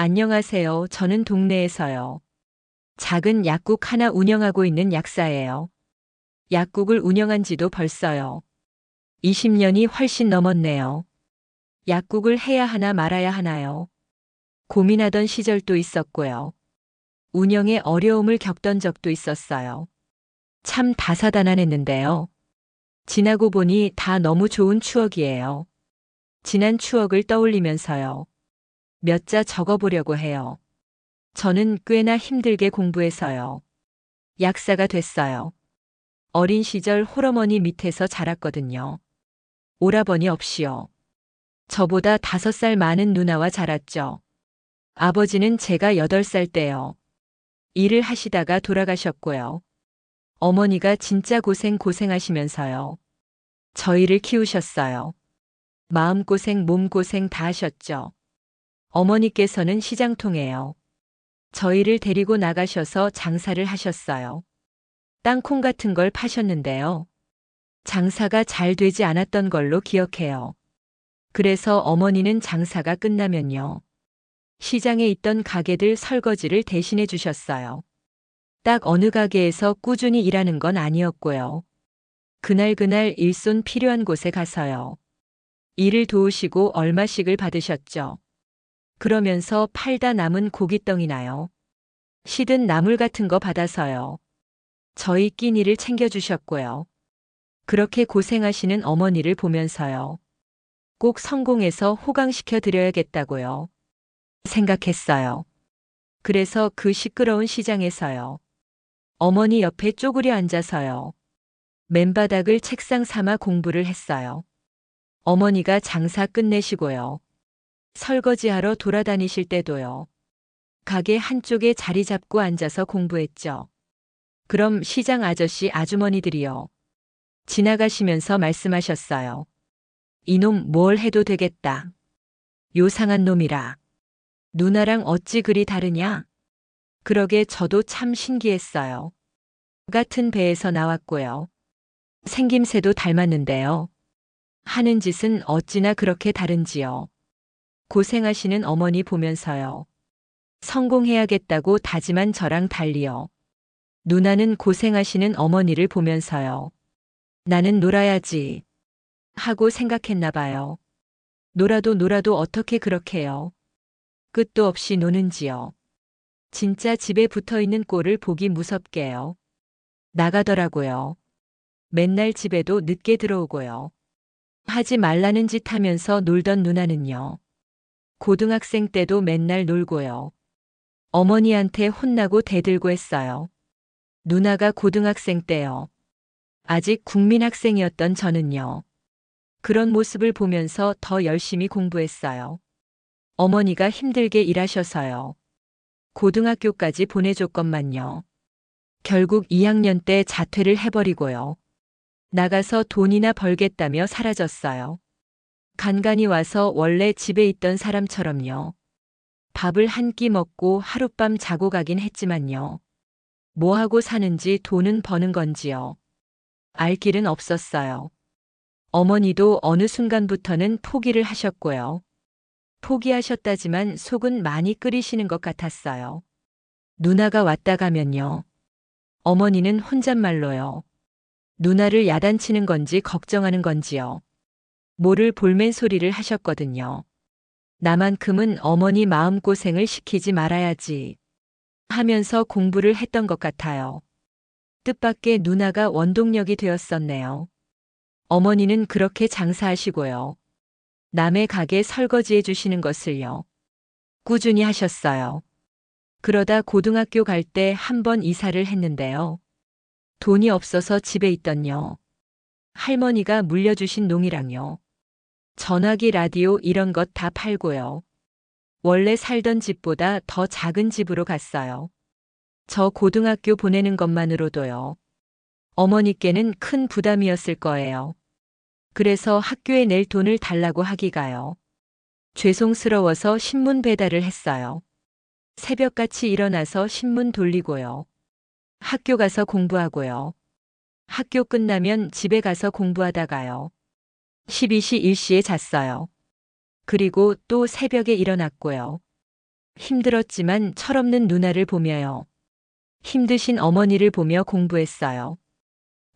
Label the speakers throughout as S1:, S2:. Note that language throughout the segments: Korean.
S1: 안녕하세요. 저는 동네에서요. 작은 약국 하나 운영하고 있는 약사예요. 약국을 운영한 지도 벌써요. 20년이 훨씬 넘었네요. 약국을 해야 하나 말아야 하나요? 고민하던 시절도 있었고요. 운영에 어려움을 겪던 적도 있었어요. 참 다사다난했는데요. 지나고 보니 다 너무 좋은 추억이에요. 지난 추억을 떠올리면서요. 몇 자 적어보려고 해요. 저는 꽤나 힘들게 공부해서요. 약사가 됐어요. 어린 시절 홀어머니 밑에서 자랐거든요. 오라버니 없이요. 저보다 5살 많은 누나와 자랐죠. 아버지는 제가 8살 때요. 일을 하시다가 돌아가셨고요. 어머니가 진짜 고생하시면서요. 저희를 키우셨어요. 마음고생, 몸고생 다 하셨죠. 어머니께서는 시장통에요. 저희를 데리고 나가셔서 장사를 하셨어요. 땅콩 같은 걸 파셨는데요. 장사가 잘 되지 않았던 걸로 기억해요. 그래서 어머니는 장사가 끝나면요. 시장에 있던 가게들 설거지를 대신해 주셨어요. 딱 어느 가게에서 꾸준히 일하는 건 아니었고요. 그날 일손 필요한 곳에 가서요. 일을 도우시고 얼마씩을 받으셨죠. 그러면서 팔다 남은 고깃덩이나요. 시든 나물 같은 거 받아서요. 저희 끼니를 챙겨주셨고요. 그렇게 고생하시는 어머니를 보면서요. 꼭 성공해서 호강시켜 드려야겠다고요. 생각했어요. 그래서 그 시끄러운 시장에서요. 어머니 옆에 쪼그려 앉아서요. 맨바닥을 책상 삼아 공부를 했어요. 어머니가 장사 끝내시고요. 설거지하러 돌아다니실 때도요. 가게 한쪽에 자리 잡고 앉아서 공부했죠. 그럼 시장 아저씨 아주머니들이요. 지나가시면서 말씀하셨어요. 이놈 뭘 해도 되겠다. 요상한 놈이라. 누나랑 어찌 그리 다르냐? 그러게 저도 참 신기했어요. 같은 배에서 나왔고요. 생김새도 닮았는데요. 하는 짓은 어찌나 그렇게 다른지요. 고생하시는 어머니 보면서요. 성공해야겠다고 다짐한 저랑 달리요. 누나는 고생하시는 어머니를 보면서요. 나는 놀아야지 하고 생각했나 봐요. 놀아도 어떻게 그렇게요. 끝도 없이 노는지요. 진짜 집에 붙어 있는 꼴을 보기 무섭게요. 나가더라고요. 맨날 집에도 늦게 들어오고요. 하지 말라는 짓 하면서 놀던 누나는요. 고등학생 때도 맨날 놀고요. 어머니한테 혼나고 대들고 했어요. 누나가 고등학생 때요. 아직 국민학생이었던 저는요. 그런 모습을 보면서 더 열심히 공부했어요. 어머니가 힘들게 일하셔서요. 고등학교까지 보내줬건만요. 결국 2학년 때 자퇴를 해버리고요. 나가서 돈이나 벌겠다며 사라졌어요. 간간히 와서 원래 집에 있던 사람처럼요. 밥을 한 끼 먹고 하룻밤 자고 가긴 했지만요. 뭐 하고 사는지 돈은 버는 건지요. 알 길은 없었어요. 어머니도 어느 순간부터는 포기를 하셨고요. 포기하셨다지만 속은 많이 끓이시는 것 같았어요. 누나가 왔다 가면요. 어머니는 혼잣말로요. 누나를 야단치는 건지 걱정하는 건지요. 모를 볼멘 소리를 하셨거든요. 나만큼은 어머니 마음고생을 시키지 말아야지 하면서 공부를 했던 것 같아요. 뜻밖의 누나가 원동력이 되었었네요. 어머니는 그렇게 장사하시고요. 남의 가게 설거지해 주시는 것을요. 꾸준히 하셨어요. 그러다 고등학교 갈 때 한 번 이사를 했는데요. 돈이 없어서 집에 있던요. 할머니가 물려주신 농이랑요. 전화기, 라디오 이런 것 다 팔고요. 원래 살던 집보다 더 작은 집으로 갔어요. 저 고등학교 보내는 것만으로도요. 어머니께는 큰 부담이었을 거예요. 그래서 학교에 낼 돈을 달라고 하기가요. 죄송스러워서 신문 배달을 했어요. 새벽같이 일어나서 신문 돌리고요. 학교 가서 공부하고요. 학교 끝나면 집에 가서 공부하다가요. 12시 1시에 잤어요. 그리고 또 새벽에 일어났고요. 힘들었지만 철없는 누나를 보며요. 힘드신 어머니를 보며 공부했어요.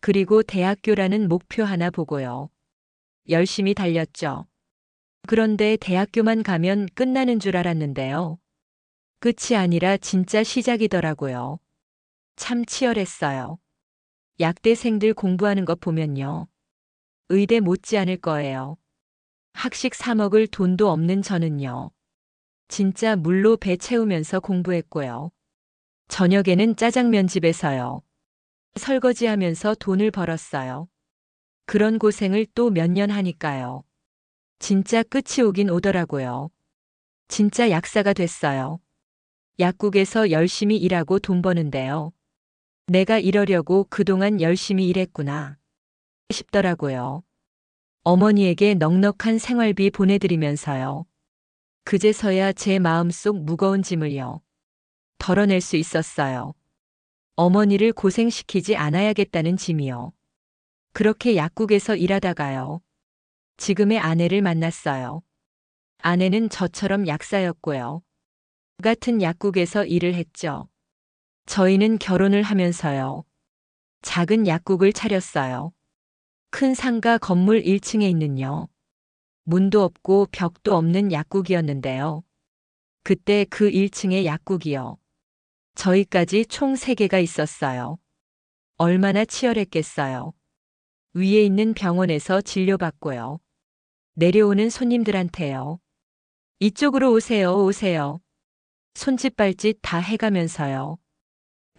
S1: 그리고 대학교라는 목표 하나 보고요. 열심히 달렸죠. 그런데 대학교만 가면 끝나는 줄 알았는데요. 끝이 아니라 진짜 시작이더라고요. 참 치열했어요. 약대생들 공부하는 것 보면요. 의대 못지않을 거예요. 학식 사 먹을 돈도 없는 저는요. 진짜 물로 배 채우면서 공부했고요. 저녁에는 짜장면 집에서요. 설거지하면서 돈을 벌었어요. 그런 고생을 또 몇 년 하니까요. 진짜 끝이 오긴 오더라고요. 진짜 약사가 됐어요. 약국에서 열심히 일하고 돈 버는데요. 내가 이러려고 그동안 열심히 일했구나 싶더라고요. 어머니에게 넉넉한 생활비 보내드리면서요. 그제서야 제 마음속 무거운 짐을요. 덜어낼 수 있었어요. 어머니를 고생시키지 않아야겠다는 짐이요. 그렇게 약국에서 일하다가요. 지금의 아내를 만났어요. 아내는 저처럼 약사였고요. 같은 약국에서 일을 했죠. 저희는 결혼을 하면서요. 작은 약국을 차렸어요. 큰 상가 건물 1층에 있는요. 문도 없고 벽도 없는 약국이었는데요. 그때 그 1층에 약국이요. 저희까지 총 3개가 있었어요. 얼마나 치열했겠어요. 위에 있는 병원에서 진료받고요. 내려오는 손님들한테요. 이쪽으로 오세요, 오세요. 손짓 발짓 다 해가면서요.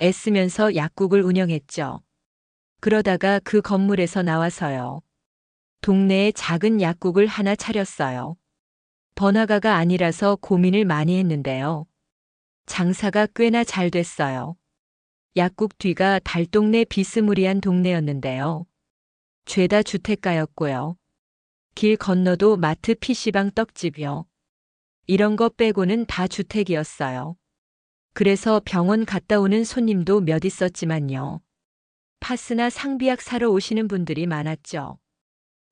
S1: 애쓰면서 약국을 운영했죠. 그러다가 그 건물에서 나와서요. 동네에 작은 약국을 하나 차렸어요. 번화가가 아니라서 고민을 많이 했는데요. 장사가 꽤나 잘 됐어요. 약국 뒤가 달동네 비스무리한 동네였는데요. 죄다 주택가였고요. 길 건너도 마트 PC방 떡집이요. 이런 거 빼고는 다 주택이었어요. 그래서 병원 갔다 오는 손님도 몇 있었지만요. 파스나 상비약 사러 오시는 분들이 많았죠.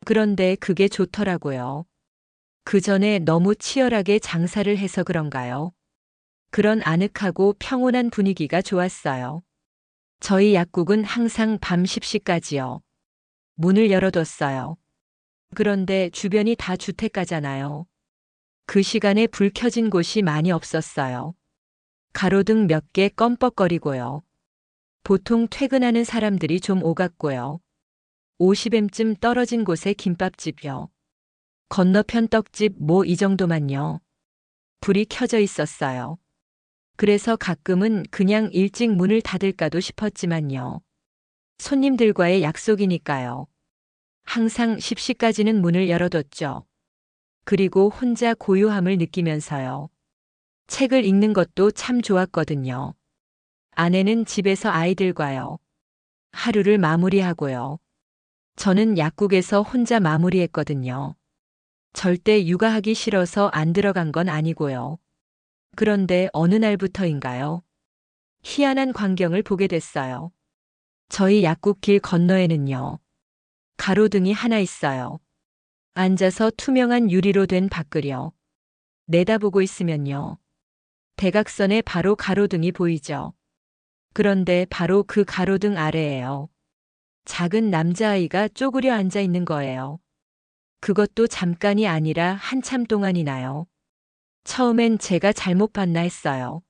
S1: 그런데 그게 좋더라고요. 그 전에 너무 치열하게 장사를 해서 그런가요? 그런 아늑하고 평온한 분위기가 좋았어요. 저희 약국은 항상 밤 10시까지요. 문을 열어뒀어요. 그런데 주변이 다 주택가잖아요. 그 시간에 불 켜진 곳이 많이 없었어요. 가로등 몇 개 껌뻑거리고요. 보통 퇴근하는 사람들이 좀 오갔고요. 50M쯤 떨어진 곳에 김밥집이요. 건너편 떡집 뭐 이 정도만요. 불이 켜져 있었어요. 그래서 가끔은 그냥 일찍 문을 닫을까도 싶었지만요. 손님들과의 약속이니까요. 항상 10시까지는 문을 열어뒀죠. 그리고 혼자 고요함을 느끼면서요. 책을 읽는 것도 참 좋았거든요. 아내는 집에서 아이들과요. 하루를 마무리하고요. 저는 약국에서 혼자 마무리했거든요. 절대 육아하기 싫어서 안 들어간 건 아니고요. 그런데 어느 날부터인가요? 희한한 광경을 보게 됐어요. 저희 약국 길 건너에는요. 가로등이 하나 있어요. 앉아서 투명한 유리로 된 밖을요. 내다보고 있으면요. 대각선에 바로 가로등이 보이죠. 그런데 바로 그 가로등 아래에요. 작은 남자아이가 쪼그려 앉아 있는 거예요. 그것도 잠깐이 아니라 한참 동안이나요. 처음엔 제가 잘못 봤나 했어요.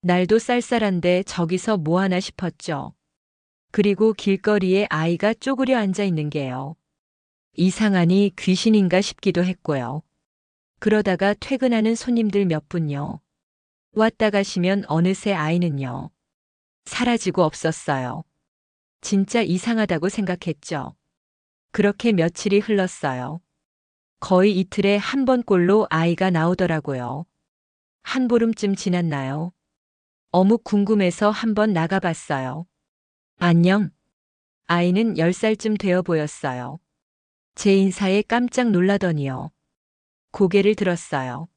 S1: 날도 쌀쌀한데 저기서 뭐 하나 싶었죠. 그리고 길거리에 아이가 쪼그려 앉아 있는 게요. 이상하니 귀신인가 싶기도 했고요. 그러다가 퇴근하는 손님들 몇 분요. 왔다 가시면 어느새 아이는요. 사라지고 없었어요. 진짜 이상하다고 생각했죠. 그렇게 며칠이 흘렀어요. 거의 이틀에 한 번꼴로 아이가 나오더라고요. 한 보름쯤 지났나요? 어묵 궁금해서 한번 나가봤어요. 안녕. 아이는 10살쯤 되어 보였어요. 제 인사에 깜짝 놀라더니요. 고개를 들었어요.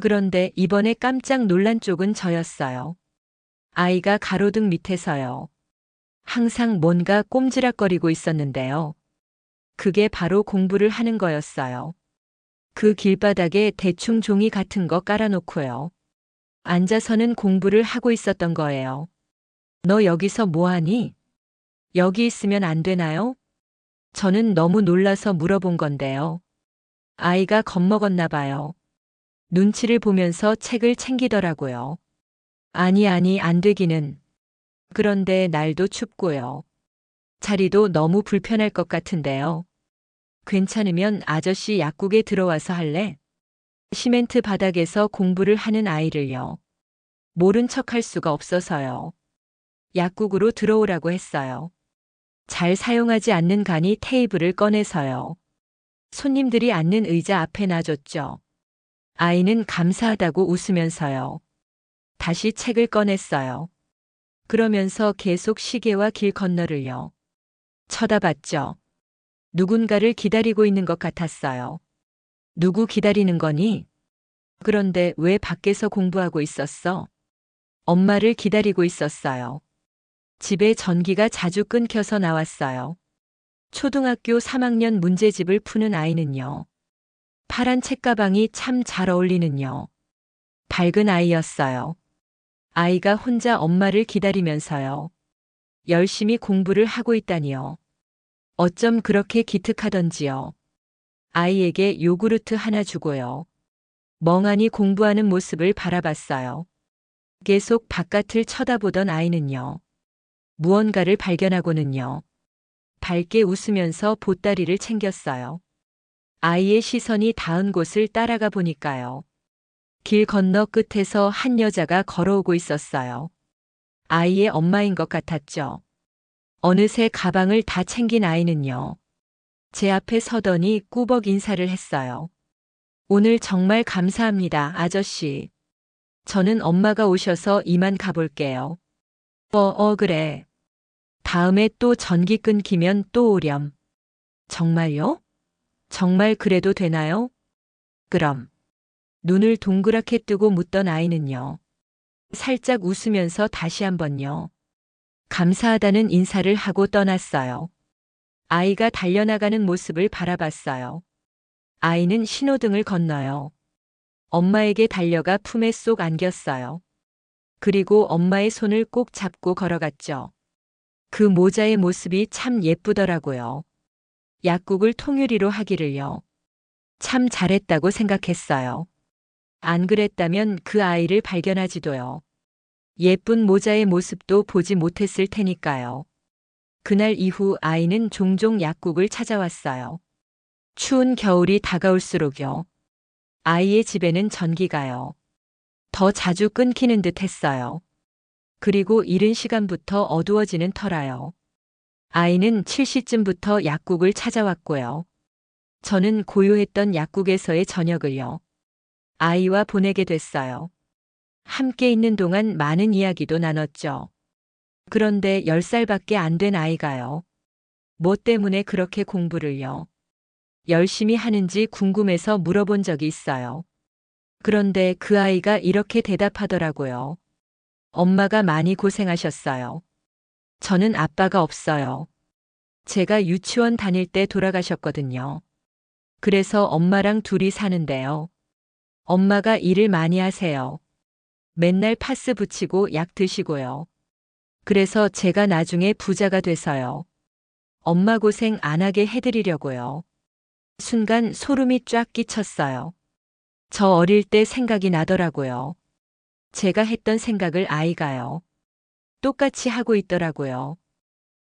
S1: 그런데 이번에 깜짝 놀란 쪽은 저였어요. 아이가 가로등 밑에서요. 항상 뭔가 꼼지락거리고 있었는데요. 그게 바로 공부를 하는 거였어요. 그 길바닥에 대충 종이 같은 거 깔아놓고요. 앉아서는 공부를 하고 있었던 거예요. 너 여기서 뭐 하니? 여기 있으면 안 되나요? 저는 너무 놀라서 물어본 건데요. 아이가 겁먹었나 봐요. 눈치를 보면서 책을 챙기더라고요. 아니, 안 되기는. 그런데 날도 춥고요. 자리도 너무 불편할 것 같은데요. 괜찮으면 아저씨 약국에 들어와서 할래? 시멘트 바닥에서 공부를 하는 아이를요. 모른 척할 수가 없어서요. 약국으로 들어오라고 했어요. 잘 사용하지 않는 간이 테이블을 꺼내서요. 손님들이 앉는 의자 앞에 놔줬죠. 아이는 감사하다고 웃으면서요. 다시 책을 꺼냈어요. 그러면서 계속 시계와 길 건너를요. 쳐다봤죠. 누군가를 기다리고 있는 것 같았어요. 누구 기다리는 거니? 그런데 왜 밖에서 공부하고 있었어? 엄마를 기다리고 있었어요. 집에 전기가 자주 끊겨서 나왔어요. 초등학교 3학년 문제집을 푸는 아이는요. 파란 책가방이 참 잘 어울리는요. 밝은 아이였어요. 아이가 혼자 엄마를 기다리면서요. 열심히 공부를 하고 있다니요. 어쩜 그렇게 기특하던지요. 아이에게 요구르트 하나 주고요. 멍하니 공부하는 모습을 바라봤어요. 계속 바깥을 쳐다보던 아이는요. 무언가를 발견하고는요. 밝게 웃으면서 보따리를 챙겼어요. 아이의 시선이 닿은 곳을 따라가 보니까요. 길 건너 끝에서 한 여자가 걸어오고 있었어요. 아이의 엄마인 것 같았죠. 어느새 가방을 다 챙긴 아이는요. 제 앞에 서더니 꾸벅 인사를 했어요. 오늘 정말 감사합니다, 아저씨. 저는 엄마가 오셔서 이만 가볼게요. 그래. 다음에 또 전기 끊기면 또 오렴. 정말요? 정말 그래도 되나요? 그럼. 눈을 동그랗게 뜨고 묻던 아이는요. 살짝 웃으면서 다시 한번요. 감사하다는 인사를 하고 떠났어요. 아이가 달려나가는 모습을 바라봤어요. 아이는 신호등을 건너요. 엄마에게 달려가 품에 쏙 안겼어요. 그리고 엄마의 손을 꼭 잡고 걸어갔죠. 그 모자의 모습이 참 예쁘더라고요. 약국을 통유리로 하기를요. 참 잘했다고 생각했어요. 안 그랬다면 그 아이를 발견하지도요. 예쁜 모자의 모습도 보지 못했을 테니까요. 그날 이후 아이는 종종 약국을 찾아왔어요. 추운 겨울이 다가올수록요. 아이의 집에는 전기가요. 더 자주 끊기는 듯 했어요. 그리고 이른 시간부터 어두워지는 터라요. 아이는 7시쯤부터 약국을 찾아왔고요. 저는 고요했던 약국에서의 저녁을요. 아이와 보내게 됐어요. 함께 있는 동안 많은 이야기도 나눴죠. 그런데 10살밖에 안 된 아이가요. 뭐 때문에 그렇게 공부를요. 열심히 하는지 궁금해서 물어본 적이 있어요. 그런데 그 아이가 이렇게 대답하더라고요. 엄마가 많이 고생하셨어요. 저는 아빠가 없어요. 제가 유치원 다닐 때 돌아가셨거든요. 그래서 엄마랑 둘이 사는데요. 엄마가 일을 많이 하세요. 맨날 파스 붙이고 약 드시고요. 그래서 제가 나중에 부자가 돼서요. 엄마 고생 안 하게 해드리려고요. 순간 소름이 쫙 끼쳤어요. 저 어릴 때 생각이 나더라고요. 제가 했던 생각을 아이가요. 똑같이 하고 있더라고요.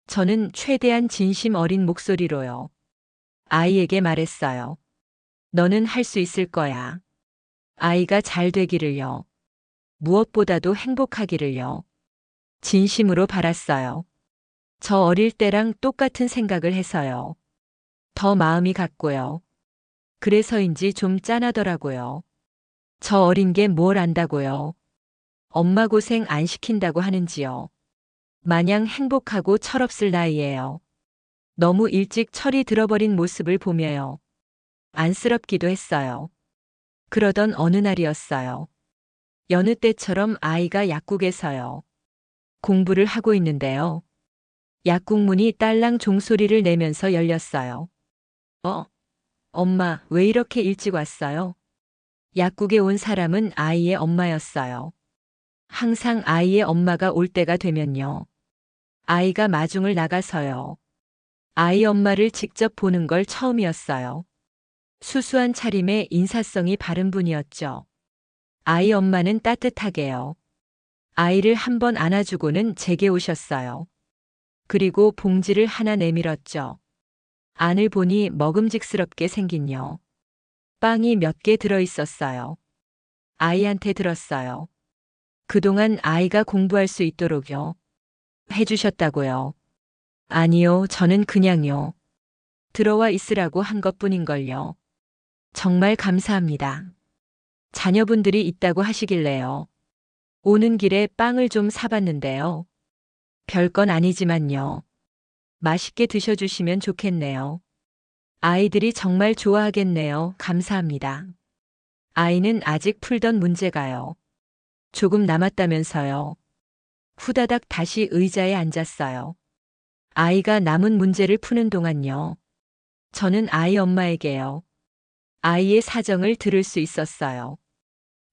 S1: 저는 최대한 진심 어린 목소리로요. 아이에게 말했어요. 너는 할 수 있을 거야. 아이가 잘 되기를요. 무엇보다도 행복하기를요. 진심으로 바랐어요. 저 어릴 때랑 똑같은 생각을 해서요. 더 마음이 갔고요. 그래서인지 좀 짠하더라고요. 저 어린 게 뭘 안다고요. 엄마 고생 안 시킨다고 하는지요. 마냥 행복하고 철없을 나이에요. 너무 일찍 철이 들어버린 모습을 보며요. 안쓰럽기도 했어요. 그러던 어느 날이었어요. 여느 때처럼 아이가 약국에서요. 공부를 하고 있는데요. 약국 문이 딸랑 종소리를 내면서 열렸어요. 엄마, 왜 이렇게 일찍 왔어요? 약국에 온 사람은 아이의 엄마였어요. 항상 아이의 엄마가 올 때가 되면요. 아이가 마중을 나가서요. 아이 엄마를 직접 보는 걸 처음이었어요. 수수한 차림에 인사성이 바른 분이었죠. 아이 엄마는 따뜻하게요. 아이를 한번 안아주고는 제게 오셨어요. 그리고 봉지를 하나 내밀었죠. 안을 보니 먹음직스럽게 생긴요. 빵이 몇 개 들어 있었어요. 아이한테 들었어요. 그동안 아이가 공부할 수 있도록요. 해주셨다고요. 아니요, 저는 그냥요. 들어와 있으라고 한 것뿐인걸요. 정말 감사합니다. 자녀분들이 있다고 하시길래요. 오는 길에 빵을 좀 사봤는데요. 별건 아니지만요. 맛있게 드셔주시면 좋겠네요. 아이들이 정말 좋아하겠네요. 감사합니다. 아이는 아직 풀던 문제가요. 조금 남았다면서요. 후다닥 다시 의자에 앉았어요. 아이가 남은 문제를 푸는 동안요. 저는 아이 엄마에게요. 아이의 사정을 들을 수 있었어요.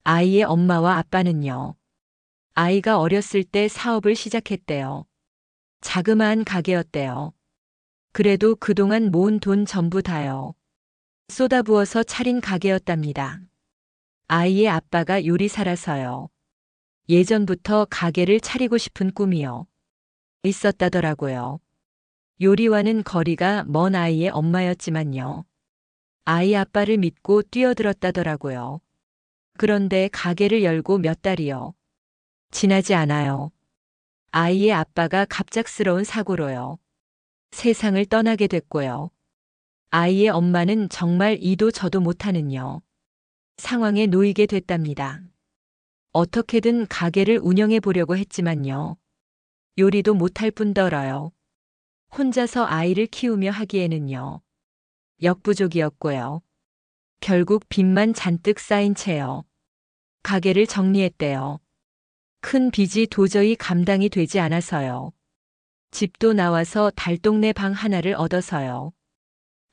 S1: 아이의 엄마와 아빠는요. 아이가 어렸을 때 사업을 시작했대요. 자그마한 가게였대요. 그래도 그동안 모은 돈 전부 다요. 쏟아부어서 차린 가게였답니다. 아이의 아빠가 요리사라서요. 예전부터 가게를 차리고 싶은 꿈이요. 있었다더라고요. 요리와는 거리가 먼 아이의 엄마였지만요. 아이 아빠를 믿고 뛰어들었다더라고요. 그런데 가게를 열고 몇 달이요. 지나지 않아요. 아이의 아빠가 갑작스러운 사고로요. 세상을 떠나게 됐고요. 아이의 엄마는 정말 이도 저도 못하는요. 상황에 놓이게 됐답니다. 어떻게든 가게를 운영해 보려고 했지만요. 요리도 못할 뿐더러요. 혼자서 아이를 키우며 하기에는요. 역부족이었고요. 결국 빚만 잔뜩 쌓인 채요. 가게를 정리했대요. 큰 빚이 도저히 감당이 되지 않아서요. 집도 나와서 달동네 방 하나를 얻어서요.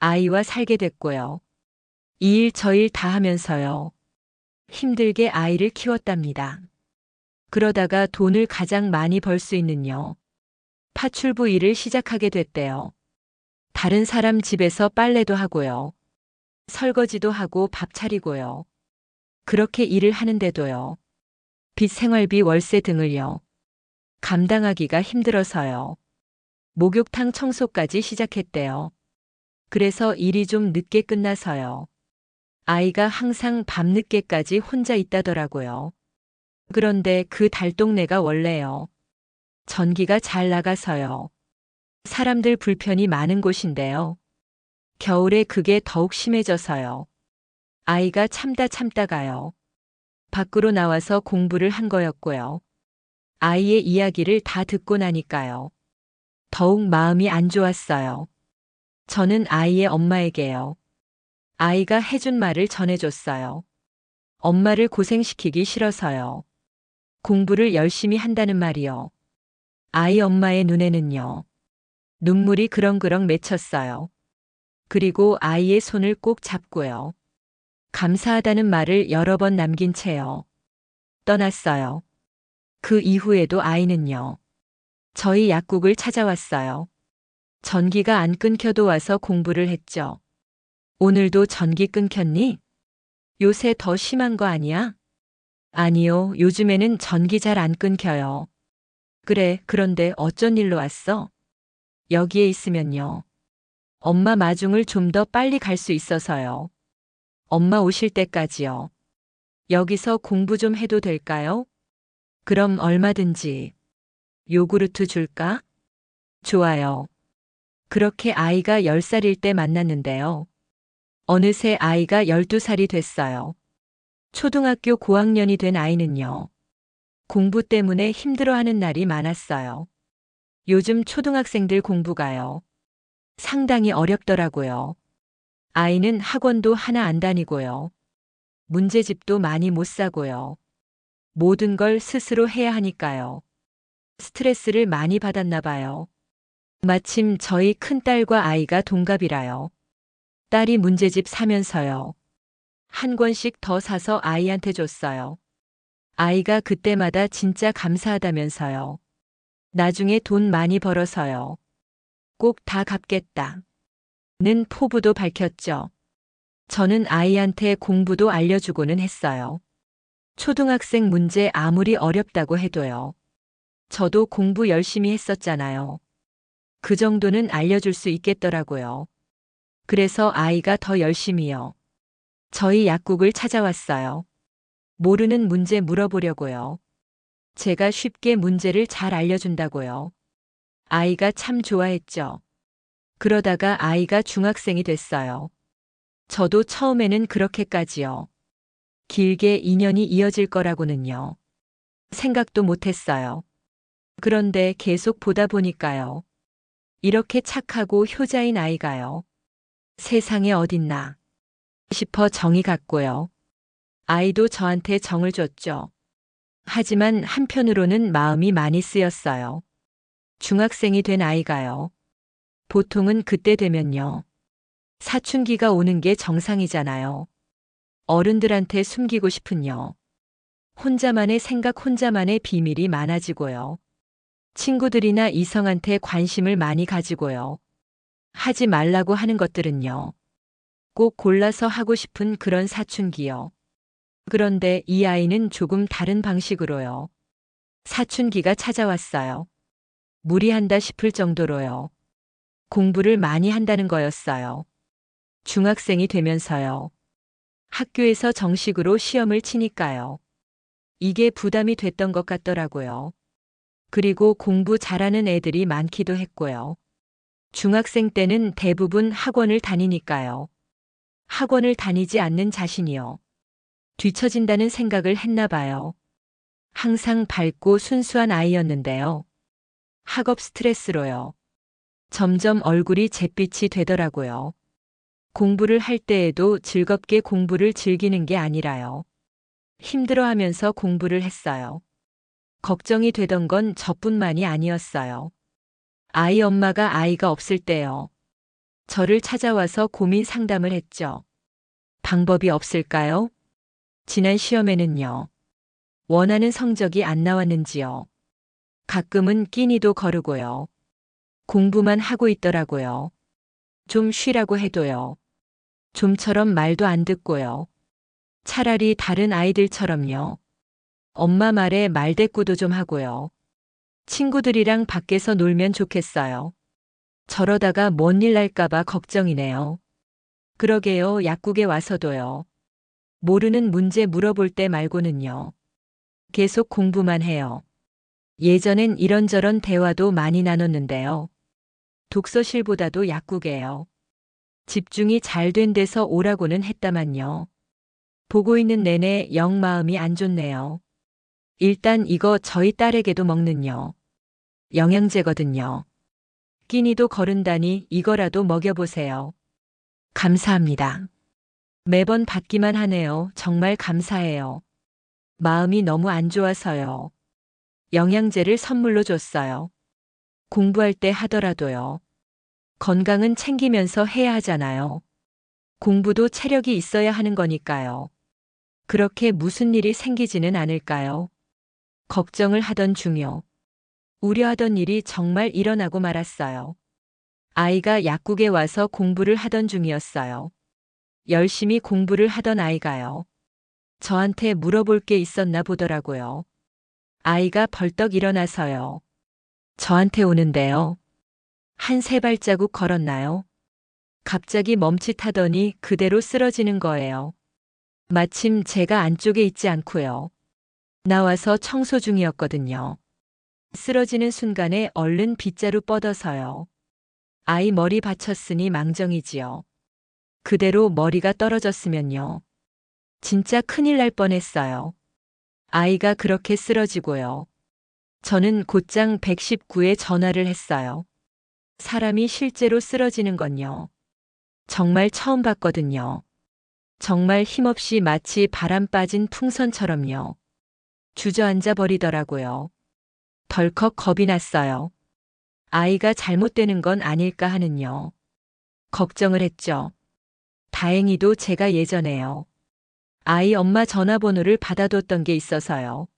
S1: 아이와 살게 됐고요. 이 일 저 일 다 하면서요. 힘들게 아이를 키웠답니다. 그러다가 돈을 가장 많이 벌 수 있는요. 파출부 일을 시작하게 됐대요. 다른 사람 집에서 빨래도 하고요. 설거지도 하고 밥 차리고요. 그렇게 일을 하는데도요. 빚 생활비 월세 등을요. 감당하기가 힘들어서요. 목욕탕 청소까지 시작했대요. 그래서 일이 좀 늦게 끝나서요. 아이가 항상 밤늦게까지 혼자 있다더라고요. 그런데 그 달동네가 원래요. 전기가 잘 나가서요. 사람들 불편이 많은 곳인데요. 겨울에 그게 더욱 심해져서요. 아이가 참다가요. 밖으로 나와서 공부를 한 거였고요. 아이의 이야기를 다 듣고 나니까요. 더욱 마음이 안 좋았어요. 저는 아이의 엄마에게요. 아이가 해준 말을 전해줬어요. 엄마를 고생시키기 싫어서요. 공부를 열심히 한다는 말이요. 아이 엄마의 눈에는요. 눈물이 그렁그렁 맺혔어요. 그리고 아이의 손을 꼭 잡고요. 감사하다는 말을 여러 번 남긴 채요. 떠났어요. 그 이후에도 아이는요. 저희 약국을 찾아왔어요. 전기가 안 끊겨도 와서 공부를 했죠. 오늘도 전기 끊겼니? 요새 더 심한 거 아니야? 아니요, 요즘에는 전기 잘 안 끊겨요. 그래, 그런데 어쩐 일로 왔어? 여기에 있으면요. 엄마 마중을 좀 더 빨리 갈 수 있어서요. 엄마 오실 때까지요. 여기서 공부 좀 해도 될까요? 그럼 얼마든지. 요구르트 줄까? 좋아요. 그렇게 아이가 10살일 때 만났는데요. 어느새 아이가 12살이 됐어요. 초등학교 고학년이 된 아이는요. 공부 때문에 힘들어하는 날이 많았어요. 요즘 초등학생들 공부가요. 상당히 어렵더라고요. 아이는 학원도 하나 안 다니고요. 문제집도 많이 못 사고요. 모든 걸 스스로 해야 하니까요. 스트레스를 많이 받았나 봐요. 마침 저희 큰딸과 아이가 동갑이라요. 딸이 문제집 사면서요. 한 권씩 더 사서 아이한테 줬어요. 아이가 그때마다 진짜 감사하다면서요. 나중에 돈 많이 벌어서요. 꼭 다 갚겠다. 는 포부도 밝혔죠. 저는 아이한테 공부도 알려주고는 했어요. 초등학생 문제 아무리 어렵다고 해도요. 저도 공부 열심히 했었잖아요. 그 정도는 알려줄 수 있겠더라고요. 그래서 아이가 더 열심히요. 저희 약국을 찾아왔어요. 모르는 문제 물어보려고요. 제가 쉽게 문제를 잘 알려준다고요. 아이가 참 좋아했죠. 그러다가 아이가 중학생이 됐어요. 저도 처음에는 그렇게까지요. 길게 인연이 이어질 거라고는요. 생각도 못했어요. 그런데 계속 보다 보니까요. 이렇게 착하고 효자인 아이가요. 세상에 어딨나 싶어 정이 갔고요. 아이도 저한테 정을 줬죠. 하지만 한편으로는 마음이 많이 쓰였어요. 중학생이 된 아이가요. 보통은 그때 되면요. 사춘기가 오는 게 정상이잖아요. 어른들한테 숨기고 싶은요. 혼자만의 생각, 혼자만의 비밀이 많아지고요. 친구들이나 이성한테 관심을 많이 가지고요. 하지 말라고 하는 것들은요. 꼭 골라서 하고 싶은 그런 사춘기요. 그런데 이 아이는 조금 다른 방식으로요. 사춘기가 찾아왔어요. 무리한다 싶을 정도로요. 공부를 많이 한다는 거였어요. 중학생이 되면서요. 학교에서 정식으로 시험을 치니까요. 이게 부담이 됐던 것 같더라고요. 그리고 공부 잘하는 애들이 많기도 했고요. 중학생 때는 대부분 학원을 다니니까요. 학원을 다니지 않는 자신이요. 뒤처진다는 생각을 했나 봐요. 항상 밝고 순수한 아이였는데요. 학업 스트레스로요. 점점 얼굴이 잿빛이 되더라고요. 공부를 할 때에도 즐겁게 공부를 즐기는 게 아니라요. 힘들어하면서 공부를 했어요. 걱정이 되던 건 저뿐만이 아니었어요. 아이 엄마가 아이가 없을 때요. 저를 찾아와서 고민 상담을 했죠. 방법이 없을까요? 지난 시험에는요. 원하는 성적이 안 나왔는지요. 가끔은 끼니도 거르고요. 공부만 하고 있더라고요. 좀 쉬라고 해도요. 좀처럼 말도 안 듣고요. 차라리 다른 아이들처럼요. 엄마 말에 말대꾸도 좀 하고요. 친구들이랑 밖에서 놀면 좋겠어요. 저러다가 뭔 일 날까봐 걱정이네요. 그러게요, 약국에 와서도요. 모르는 문제 물어볼 때 말고는요. 계속 공부만 해요. 예전엔 이런저런 대화도 많이 나눴는데요. 독서실보다도 약국에요. 집중이 잘 된 데서 오라고는 했다만요. 보고 있는 내내 영 마음이 안 좋네요. 일단 이거 저희 딸에게도 먹는요. 영양제거든요. 끼니도 거른다니 이거라도 먹여보세요. 감사합니다. 매번 받기만 하네요. 정말 감사해요. 마음이 너무 안 좋아서요. 영양제를 선물로 줬어요. 공부할 때 하더라도요. 건강은 챙기면서 해야 하잖아요. 공부도 체력이 있어야 하는 거니까요. 그렇게 무슨 일이 생기지는 않을까요? 걱정을 하던 중요. 우려하던 일이 정말 일어나고 말았어요. 아이가 약국에 와서 공부를 하던 중이었어요. 열심히 공부를 하던 아이가요. 저한테 물어볼 게 있었나 보더라고요. 아이가 벌떡 일어나서요. 저한테 오는데요. 한 세 발자국 걸었나요? 갑자기 멈칫하더니 그대로 쓰러지는 거예요. 마침 제가 안쪽에 있지 않고요. 나와서 청소 중이었거든요. 쓰러지는 순간에 얼른 빗자루 뻗어서요. 아이 머리 받쳤으니 망정이지요. 그대로 머리가 떨어졌으면요. 진짜 큰일 날 뻔했어요. 아이가 그렇게 쓰러지고요. 저는 곧장 119에 전화를 했어요. 사람이 실제로 쓰러지는 건요. 정말 처음 봤거든요. 정말 힘없이 마치 바람 빠진 풍선처럼요. 주저앉아 버리더라고요. 덜컥 겁이 났어요. 아이가 잘못되는 건 아닐까 하는요. 걱정을 했죠. 다행히도 제가 예전에요. 아이 엄마 전화번호를 받아뒀던 게 있어서요.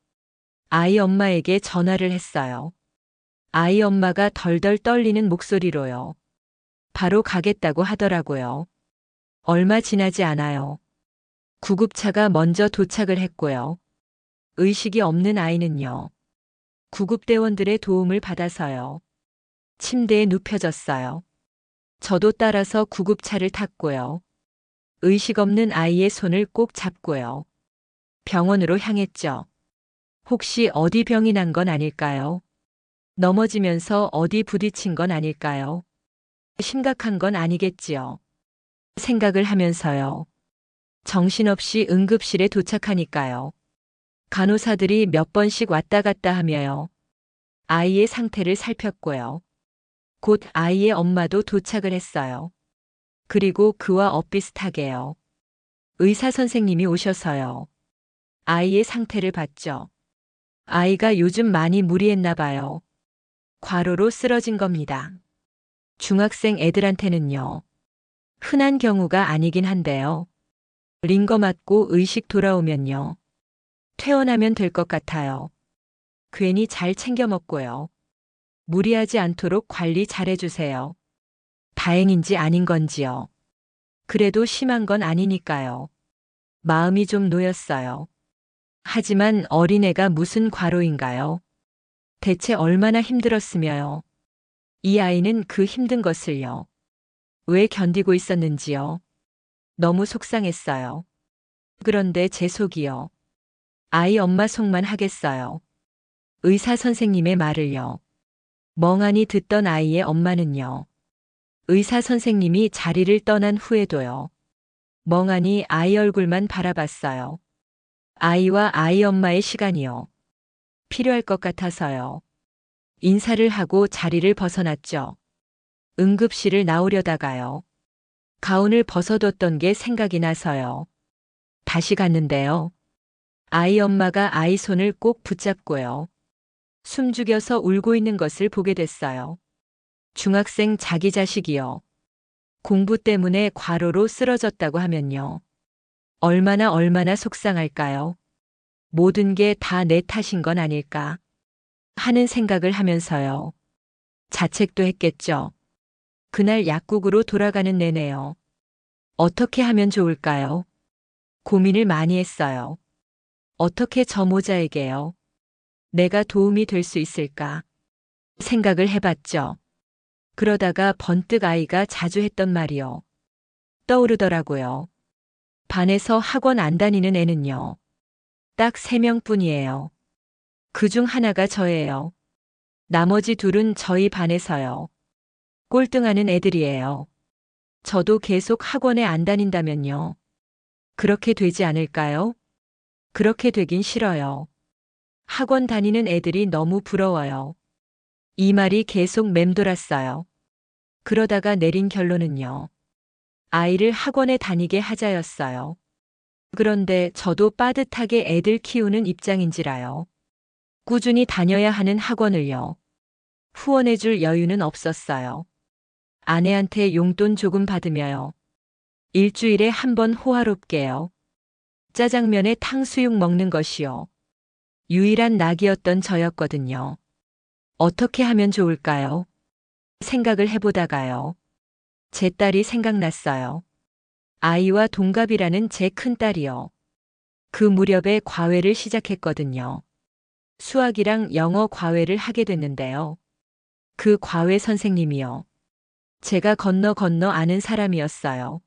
S1: 아이 엄마에게 전화를 했어요. 아이 엄마가 덜덜 떨리는 목소리로요. 바로 가겠다고 하더라고요. 얼마 지나지 않아요. 구급차가 먼저 도착을 했고요. 의식이 없는 아이는요. 구급대원들의 도움을 받아서요. 침대에 눕혀졌어요. 저도 따라서 구급차를 탔고요. 의식 없는 아이의 손을 꼭 잡고요. 병원으로 향했죠. 혹시 어디 병이 난 건 아닐까요? 넘어지면서 어디 부딪힌 건 아닐까요? 심각한 건 아니겠지요. 생각을 하면서요. 정신없이 응급실에 도착하니까요. 간호사들이 몇 번씩 왔다 갔다 하며요. 아이의 상태를 살폈고요. 곧 아이의 엄마도 도착을 했어요. 그리고 그와 엇비슷하게요. 의사 선생님이 오셔서요. 아이의 상태를 봤죠. 아이가 요즘 많이 무리했나 봐요. 과로로 쓰러진 겁니다. 중학생 애들한테는요. 흔한 경우가 아니긴 한데요. 링거 맞고 의식 돌아오면요. 퇴원하면 될 것 같아요. 괜히 잘 챙겨 먹고요. 무리하지 않도록 관리 잘해주세요. 다행인지 아닌 건지요. 그래도 심한 건 아니니까요. 마음이 좀 놓였어요. 하지만 어린애가 무슨 과로인가요? 대체 얼마나 힘들었으며요. 이 아이는 그 힘든 것을요. 왜 견디고 있었는지요. 너무 속상했어요. 그런데 제 속이요. 아이 엄마 속만 하겠어요. 의사 선생님의 말을요. 멍하니 듣던 아이의 엄마는요. 의사 선생님이 자리를 떠난 후에도요. 멍하니 아이 얼굴만 바라봤어요. 아이와 아이 엄마의 시간이요. 필요할 것 같아서요. 인사를 하고 자리를 벗어났죠. 응급실을 나오려다가요. 가운을 벗어뒀던 게 생각이 나서요. 다시 갔는데요. 아이 엄마가 아이 손을 꼭 붙잡고요. 숨죽여서 울고 있는 것을 보게 됐어요. 중학생 자기 자식이요. 공부 때문에 과로로 쓰러졌다고 하면요. 얼마나 속상할까요? 모든 게 다 내 탓인 건 아닐까 하는 생각을 하면서요. 자책도 했겠죠. 그날 약국으로 돌아가는 내내요. 어떻게 하면 좋을까요? 고민을 많이 했어요. 어떻게 저 모자에게요? 내가 도움이 될 수 있을까? 생각을 해봤죠. 그러다가 번뜩 아이가 자주 했던 말이요. 떠오르더라고요. 반에서 학원 안 다니는 애는요. 딱 3명뿐이에요. 그중 하나가 저예요. 나머지 둘은 저희 반에서요. 꼴등하는 애들이에요. 저도 계속 학원에 안 다닌다면요. 그렇게 되지 않을까요? 그렇게 되긴 싫어요. 학원 다니는 애들이 너무 부러워요. 이 말이 계속 맴돌았어요. 그러다가 내린 결론은요. 아이를 학원에 다니게 하자였어요. 그런데 저도 빠듯하게 애들 키우는 입장인지라요. 꾸준히 다녀야 하는 학원을요. 후원해줄 여유는 없었어요. 아내한테 용돈 조금 받으며요. 일주일에 한 번 호화롭게요. 짜장면에 탕수육 먹는 것이요. 유일한 낙이었던 저였거든요. 어떻게 하면 좋을까요? 생각을 해보다가요. 제 딸이 생각났어요. 아이와 동갑이라는 제 큰딸이요. 그 무렵에 과외를 시작했거든요. 수학이랑 영어 과외를 하게 됐는데요. 그 과외 선생님이요. 제가 건너 아는 사람이었어요.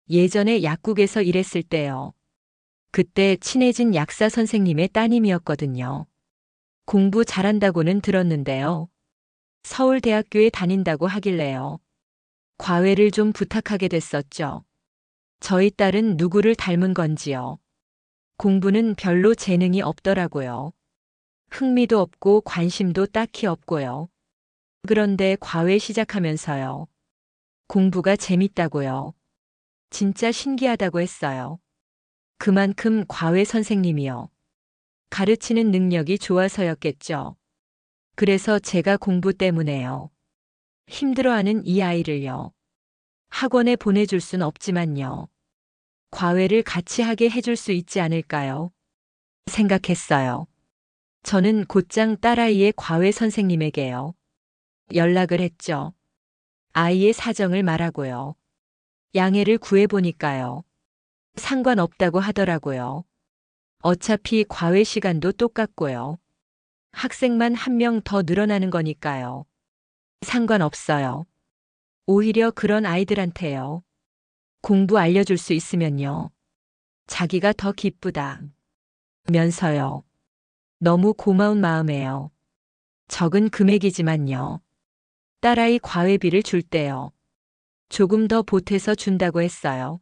S1: 예전에 약국에서 일했을 때요. 그때 친해진 약사 선생님의 따님이었거든요. 공부 잘한다고는 들었는데요. 서울대학교에 다닌다고 하길래요. 과외를 좀 부탁하게 됐었죠. 저희 딸은 누구를 닮은 건지요. 공부는 별로 재능이 없더라고요. 흥미도 없고 관심도 딱히 없고요. 그런데 과외 시작하면서요. 공부가 재밌다고요. 진짜 신기하다고 했어요. 그만큼 과외 선생님이요. 가르치는 능력이 좋아서였겠죠. 그래서 제가 공부 때문에요. 힘들어하는 이 아이를요. 학원에 보내줄 순 없지만요. 과외를 같이 하게 해줄 수 있지 않을까요? 생각했어요. 저는 곧장 딸아이의 과외 선생님에게요. 연락을 했죠. 아이의 사정을 말하고요. 양해를 구해보니까요. 상관없다고 하더라고요. 어차피 과외 시간도 똑같고요. 학생만 한 명 더 늘어나는 거니까요. 상관없어요. 오히려 그런 아이들한테요. 공부 알려줄 수 있으면요. 자기가 더 기쁘다. 면서요. 너무 고마운 마음에요. 적은 금액이지만요. 딸아이 과외비를 줄 때요. 조금 더 보태서 준다고 했어요.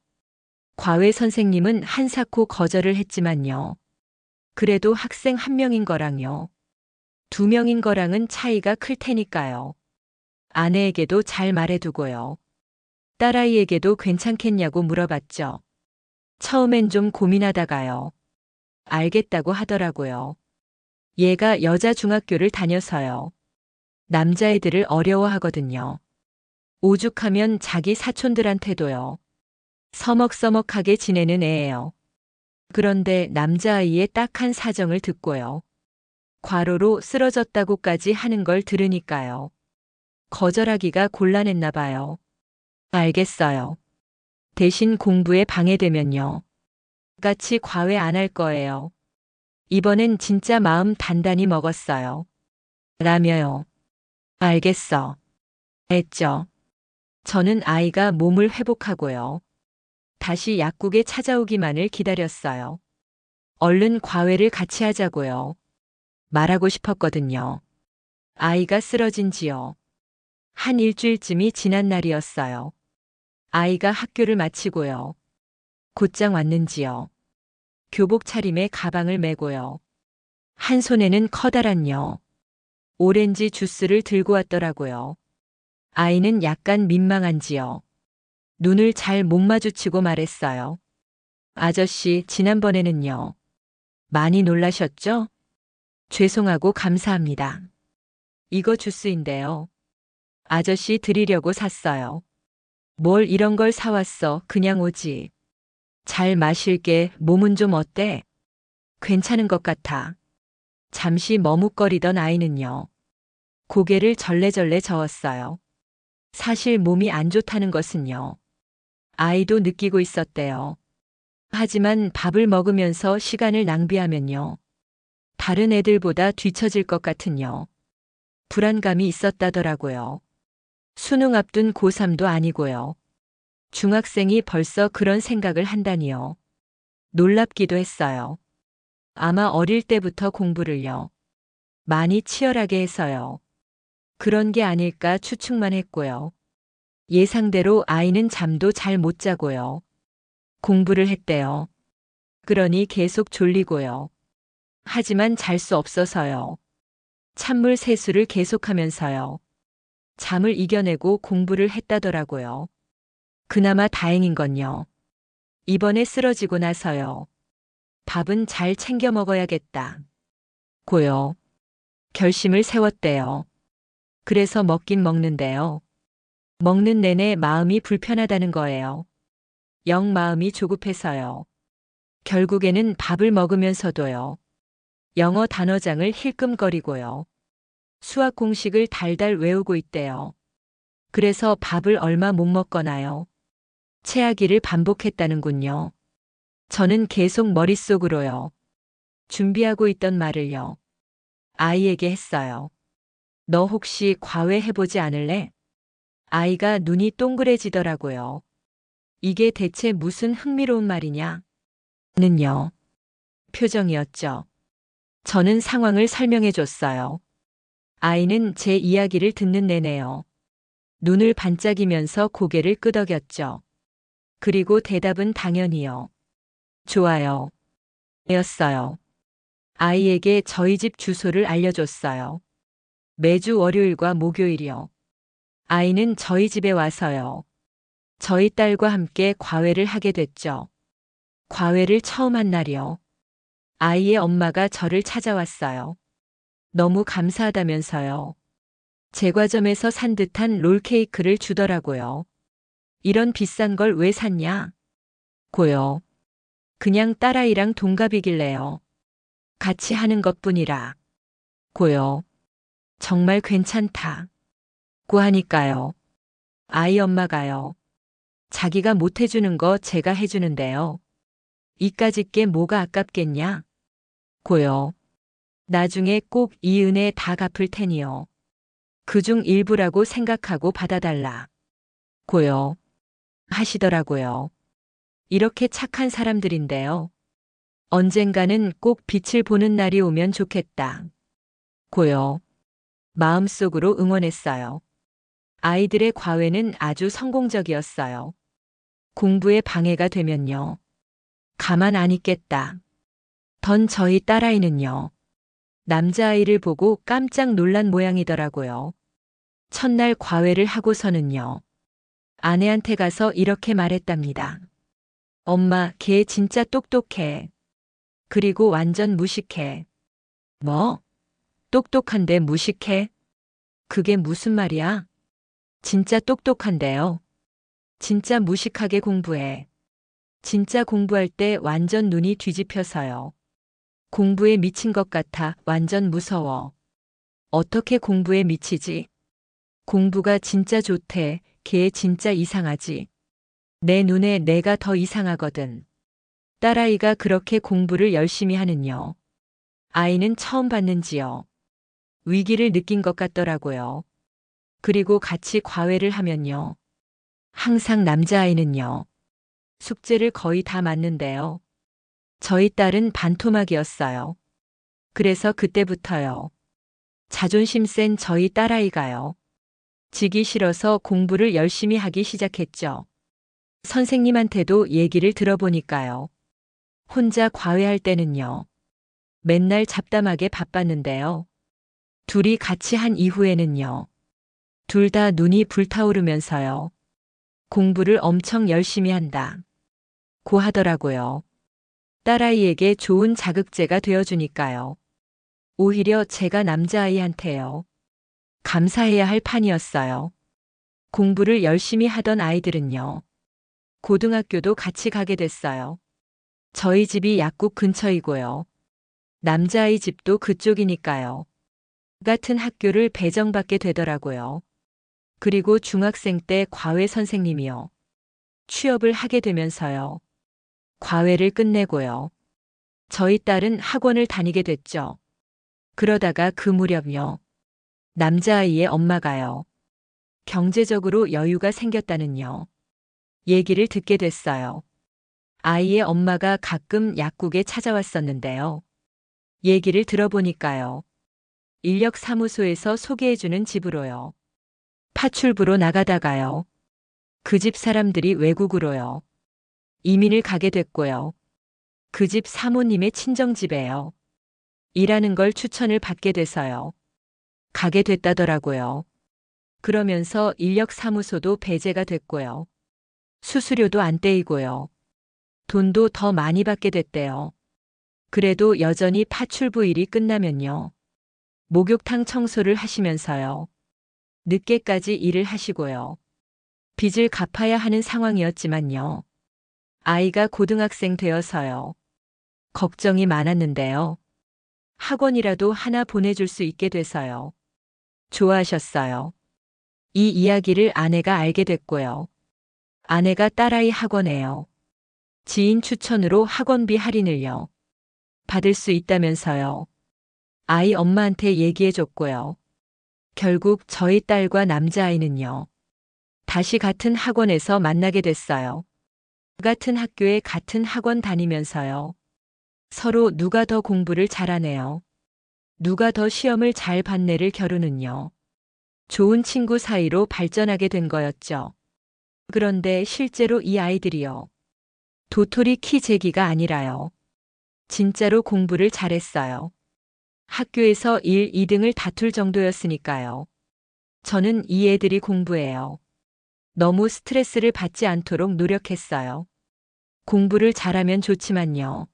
S1: 과외 선생님은 한사코 거절을 했지만요. 그래도 학생 한 명인 거랑요. 두 명인 거랑은 차이가 클 테니까요. 아내에게도 잘 말해두고요. 딸아이에게도 괜찮겠냐고 물어봤죠. 처음엔 좀 고민하다가요. 알겠다고 하더라고요. 얘가 여자 중학교를 다녀서요. 남자애들을 어려워하거든요. 오죽하면 자기 사촌들한테도요. 서먹서먹하게 지내는 애예요. 그런데 남자아이의 딱한 사정을 듣고요. 과로로 쓰러졌다고까지 하는 걸 들으니까요. 거절하기가 곤란했나 봐요. 알겠어요. 대신 공부에 방해되면요. 같이 과외 안 할 거예요. 이번엔 진짜 마음 단단히 먹었어요. 라며요. 알겠어. 했죠. 저는 아이가 몸을 회복하고요. 다시 약국에 찾아오기만을 기다렸어요. 얼른 과외를 같이 하자고요. 말하고 싶었거든요. 아이가 쓰러진 지요. 한 일주일쯤이 지난 날이었어요. 아이가 학교를 마치고요. 곧장 왔는지요. 교복 차림에 가방을 메고요. 한 손에는 커다란요. 오렌지 주스를 들고 왔더라고요. 아이는 약간 민망한지요. 눈을 잘 못 마주치고 말했어요. 아저씨, 지난번에는요. 많이 놀라셨죠? 죄송하고 감사합니다. 이거 주스인데요. 아저씨 드리려고 샀어요. 뭘 이런 걸 사왔어. 그냥 오지. 잘 마실게. 몸은 좀 어때? 괜찮은 것 같아. 잠시 머뭇거리던 아이는요. 고개를 절레절레 저었어요. 사실 몸이 안 좋다는 것은요. 아이도 느끼고 있었대요. 하지만 밥을 먹으면서 시간을 낭비하면요. 다른 애들보다 뒤처질 것 같은요. 불안감이 있었다더라고요. 수능 앞둔 고3도 아니고요. 중학생이 벌써 그런 생각을 한다니요. 놀랍기도 했어요. 아마 어릴 때부터 공부를요. 많이 치열하게 해서요. 그런 게 아닐까 추측만 했고요. 예상대로 아이는 잠도 잘 못 자고요. 공부를 했대요. 그러니 계속 졸리고요. 하지만 잘 수 없어서요. 찬물 세수를 계속하면서요. 잠을 이겨내고 공부를 했다더라고요. 그나마 다행인 건요. 이번에 쓰러지고 나서요. 밥은 잘 챙겨 먹어야겠다. 고요. 결심을 세웠대요. 그래서 먹긴 먹는데요. 먹는 내내 마음이 불편하다는 거예요. 영 마음이 조급해서요. 결국에는 밥을 먹으면서도요. 영어 단어장을 힐끔거리고요. 수학 공식을 달달 외우고 있대요. 그래서 밥을 얼마 못 먹거나요. 체하기를 반복했다는군요. 저는 계속 머릿속으로요. 준비하고 있던 말을요. 아이에게 했어요. 너 혹시 과외 해보지 않을래? 아이가 눈이 동그래지더라고요. 이게 대체 무슨 흥미로운 말이냐? 는요. 표정이었죠. 저는 상황을 설명해 줬어요. 아이는 제 이야기를 듣는 내내요. 눈을 반짝이면서 고개를 끄덕였죠. 그리고 대답은 당연히요. 좋아요. 였어요. 아이에게 저희 집 주소를 알려줬어요. 매주 월요일과 목요일이요. 아이는 저희 집에 와서요. 저희 딸과 함께 과외를 하게 됐죠. 과외를 처음 한 날이요. 아이의 엄마가 저를 찾아왔어요. 너무 감사하다면서요. 제과점에서 산 듯한 롤케이크를 주더라고요. 이런 비싼 걸 왜 샀냐? 고요. 그냥 딸아이랑 동갑이길래요. 같이 하는 것뿐이라. 고요. 정말 괜찮다. 고 하니까요. 아이 엄마가요. 자기가 못 해주는 거 제가 해주는데요. 이까짓 게 뭐가 아깝겠냐? 고요. 나중에 꼭 이 은혜 다 갚을 테니요. 그중 일부라고 생각하고 받아달라. 고요. 하시더라고요. 이렇게 착한 사람들인데요. 언젠가는 꼭 빛을 보는 날이 오면 좋겠다. 고요. 마음속으로 응원했어요. 아이들의 과외는 아주 성공적이었어요. 공부에 방해가 되면요. 가만 안 있겠다. 던 저희 딸아이는요. 남자아이를 보고 깜짝 놀란 모양이더라고요. 첫날 과외를 하고서는요. 아내한테 가서 이렇게 말했답니다. 엄마, 걔 진짜 똑똑해. 그리고 완전 무식해. 뭐? 똑똑한데 무식해? 그게 무슨 말이야? 진짜 똑똑한데요. 진짜 무식하게 공부해. 진짜 공부할 때 완전 눈이 뒤집혀서요. 공부에 미친 것 같아 완전 무서워. 어떻게 공부에 미치지? 공부가 진짜 좋대. 걔 진짜 이상하지. 내 눈에 내가 더 이상하거든. 딸아이가 그렇게 공부를 열심히 하는요. 아이는 처음 봤는지요. 위기를 느낀 것 같더라고요. 그리고 같이 과외를 하면요. 항상 남자아이는요. 숙제를 거의 다 맞는데요. 저희 딸은 반토막이었어요. 그래서 그때부터요. 자존심 센 저희 딸아이가요. 지기 싫어서 공부를 열심히 하기 시작했죠. 선생님한테도 얘기를 들어보니까요. 혼자 과외할 때는요. 맨날 잡담하게 바빴는데요. 둘이 같이 한 이후에는요. 둘 다 눈이 불타오르면서요. 공부를 엄청 열심히 한다. 고 하더라고요. 딸아이에게 좋은 자극제가 되어주니까요. 오히려 제가 남자아이한테요. 감사해야 할 판이었어요. 공부를 열심히 하던 아이들은요. 고등학교도 같이 가게 됐어요. 저희 집이 약국 근처이고요. 남자아이 집도 그쪽이니까요. 같은 학교를 배정받게 되더라고요. 그리고 중학생 때 과외 선생님이요. 취업을 하게 되면서요. 과외를 끝내고요. 저희 딸은 학원을 다니게 됐죠. 그러다가 그 무렵요. 남자아이의 엄마가요. 경제적으로 여유가 생겼다는요. 얘기를 듣게 됐어요. 아이의 엄마가 가끔 약국에 찾아왔었는데요. 얘기를 들어보니까요. 인력사무소에서 소개해주는 집으로요. 파출부로 나가다가요. 그 집 사람들이 외국으로요. 이민을 가게 됐고요. 그 집 사모님의 친정집에요. 일하는 걸 추천을 받게 돼서요. 가게 됐다더라고요. 그러면서 인력사무소도 배제가 됐고요. 수수료도 안 떼이고요. 돈도 더 많이 받게 됐대요. 그래도 여전히 파출부 일이 끝나면요. 목욕탕 청소를 하시면서요. 늦게까지 일을 하시고요. 빚을 갚아야 하는 상황이었지만요. 아이가 고등학생 되어서요. 걱정이 많았는데요. 학원이라도 하나 보내줄 수 있게 돼서요. 좋아하셨어요. 이 이야기를 아내가 알게 됐고요. 아내가 딸아이 학원에요. 지인 추천으로 학원비 할인을요. 받을 수 있다면서요. 아이 엄마한테 얘기해줬고요. 결국 저희 딸과 남자아이는요. 다시 같은 학원에서 만나게 됐어요. 같은 학교에 같은 학원 다니면서요. 서로 누가 더 공부를 잘하네요. 누가 더 시험을 잘 봤네를 겨루는요. 좋은 친구 사이로 발전하게 된 거였죠. 그런데 실제로 이 아이들이요. 도토리 키 재기가 아니라요. 진짜로 공부를 잘했어요. 학교에서 1, 2등을 다툴 정도였으니까요. 저는 이 애들이 공부해요. 너무 스트레스를 받지 않도록 노력했어요. 공부를 잘하면 좋지만요.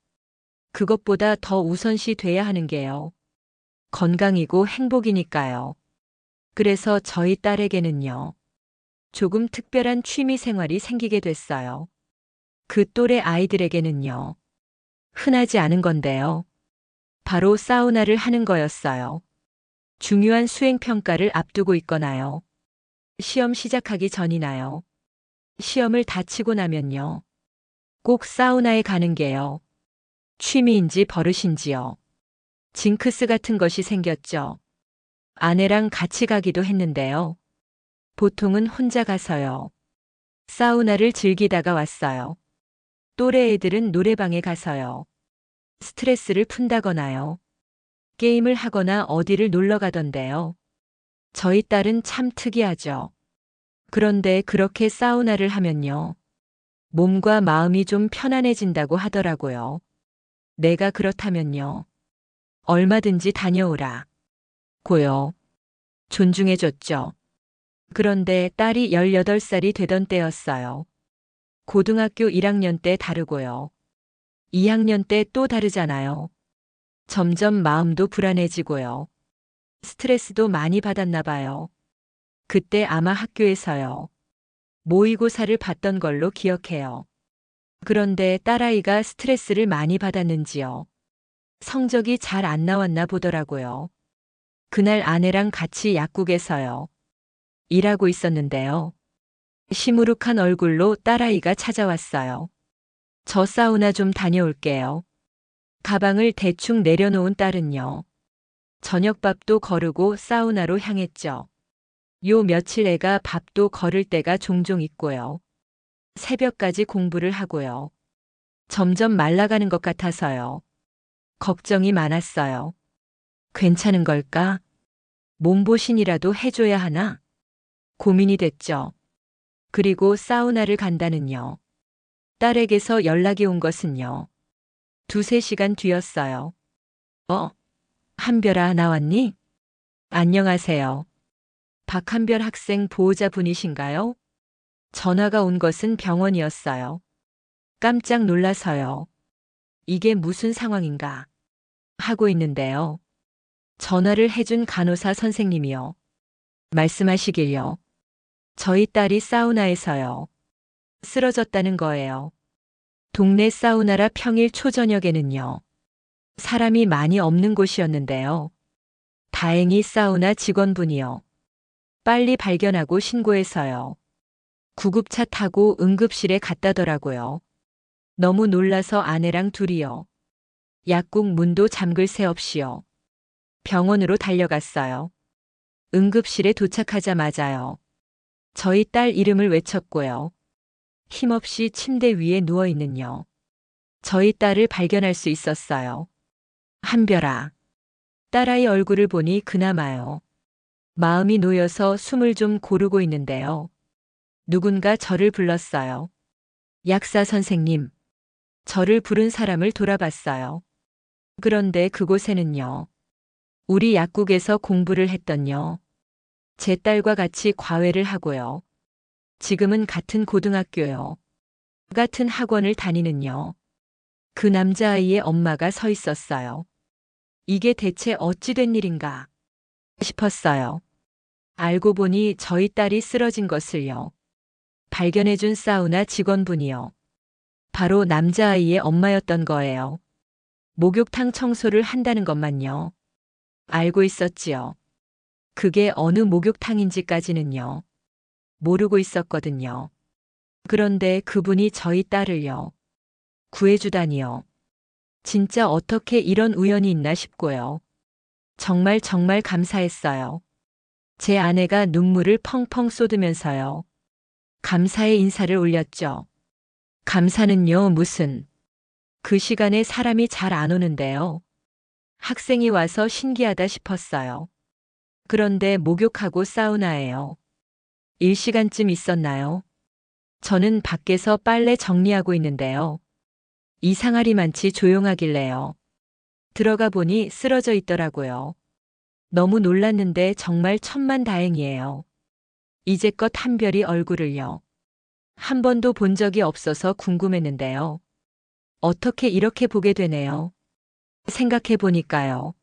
S1: 그것보다 더 우선시 돼야 하는 게요. 건강이고 행복이니까요. 그래서 저희 딸에게는요. 조금 특별한 취미 생활이 생기게 됐어요. 그 또래 아이들에게는요. 흔하지 않은 건데요. 바로 사우나를 하는 거였어요. 중요한 수행평가를 앞두고 있거나요. 시험 시작하기 전이나요. 시험을 다 치고 나면요. 꼭 사우나에 가는 게요. 취미인지 버릇인지요. 징크스 같은 것이 생겼죠. 아내랑 같이 가기도 했는데요. 보통은 혼자 가서요. 사우나를 즐기다가 왔어요. 또래 애들은 노래방에 가서요. 스트레스를 푼다거나요. 게임을 하거나 어디를 놀러 가던데요. 저희 딸은 참 특이하죠. 그런데 그렇게 사우나를 하면요. 몸과 마음이 좀 편안해진다고 하더라고요. 내가 그렇다면요. 얼마든지 다녀오라. 고요. 존중해줬죠. 그런데 딸이 18살이 되던 때였어요. 고등학교 1학년 때 다르고요. 2학년 때 또 다르잖아요. 점점 마음도 불안해지고요. 스트레스도 많이 받았나 봐요. 그때 아마 학교에서요. 모의고사를 봤던 걸로 기억해요. 그런데 딸아이가 스트레스를 많이 받았는지요. 성적이 잘 안 나왔나 보더라고요. 그날 아내랑 같이 약국에서요. 일하고 있었는데요. 시무룩한 얼굴로 딸아이가 찾아왔어요. 저 사우나 좀 다녀올게요. 가방을 대충 내려놓은 딸은요. 저녁밥도 거르고 사우나로 향했죠. 요 며칠 애가 밥도 거를 때가 종종 있고요. 새벽까지 공부를 하고요. 점점 말라가는 것 같아서요. 걱정이 많았어요. 괜찮은 걸까? 몸보신이라도 해줘야 하나? 고민이 됐죠. 그리고 사우나를 간다는요. 딸에게서 연락이 온 것은요. 2~3시간 뒤였어요. 한별아, 나왔니? 안녕하세요. 박한별 학생 보호자분이신가요? 전화가 온 것은 병원이었어요. 깜짝 놀라서요. 이게 무슨 상황인가? 하고 있는데요. 전화를 해준 간호사 선생님이요. 말씀하시길요. 저희 딸이 사우나에서요. 쓰러졌다는 거예요. 동네 사우나라 평일 초저녁에는요. 사람이 많이 없는 곳이었는데요. 다행히 사우나 직원분이요. 빨리 발견하고 신고해서요. 구급차 타고 응급실에 갔다더라고요. 너무 놀라서 아내랑 둘이요. 약국 문도 잠글 새 없이요. 병원으로 달려갔어요. 응급실에 도착하자마자요. 저희 딸 이름을 외쳤고요. 힘없이 침대 위에 누워있는요. 저희 딸을 발견할 수 있었어요. 한별아. 딸아이 얼굴을 보니 그나마요. 마음이 놓여서 숨을 좀 고르고 있는데요. 누군가 저를 불렀어요. 약사 선생님. 저를 부른 사람을 돌아봤어요. 그런데 그곳에는요. 우리 약국에서 공부를 했던요. 제 딸과 같이 과외를 하고요. 지금은 같은 고등학교요. 같은 학원을 다니는요. 그 남자아이의 엄마가 서 있었어요. 이게 대체 어찌 된 일인가 싶었어요. 알고 보니 저희 딸이 쓰러진 것을요. 발견해준 사우나 직원분이요. 바로 남자아이의 엄마였던 거예요. 목욕탕 청소를 한다는 것만요. 알고 있었지요. 그게 어느 목욕탕인지까지는요. 모르고 있었거든요. 그런데 그분이 저희 딸을요. 구해주다니요. 진짜 어떻게 이런 우연이 있나 싶고요. 정말 정말 감사했어요. 제 아내가 눈물을 펑펑 쏟으면서요. 감사의 인사를 올렸죠. 감사는요, 무슨. 그 시간에 사람이 잘 안 오는데요. 학생이 와서 신기하다 싶었어요. 그런데 목욕하고 사우나예요. 1시간쯤 있었나요? 저는 밖에서 빨래 정리하고 있는데요. 이상하리만치 조용하길래요. 들어가 보니 쓰러져 있더라고요. 너무 놀랐는데 정말 천만다행이에요. 이제껏 한별이 얼굴을요. 한 번도 본 적이 없어서 궁금했는데요. 어떻게 이렇게 보게 되네요. 생각해 보니까요.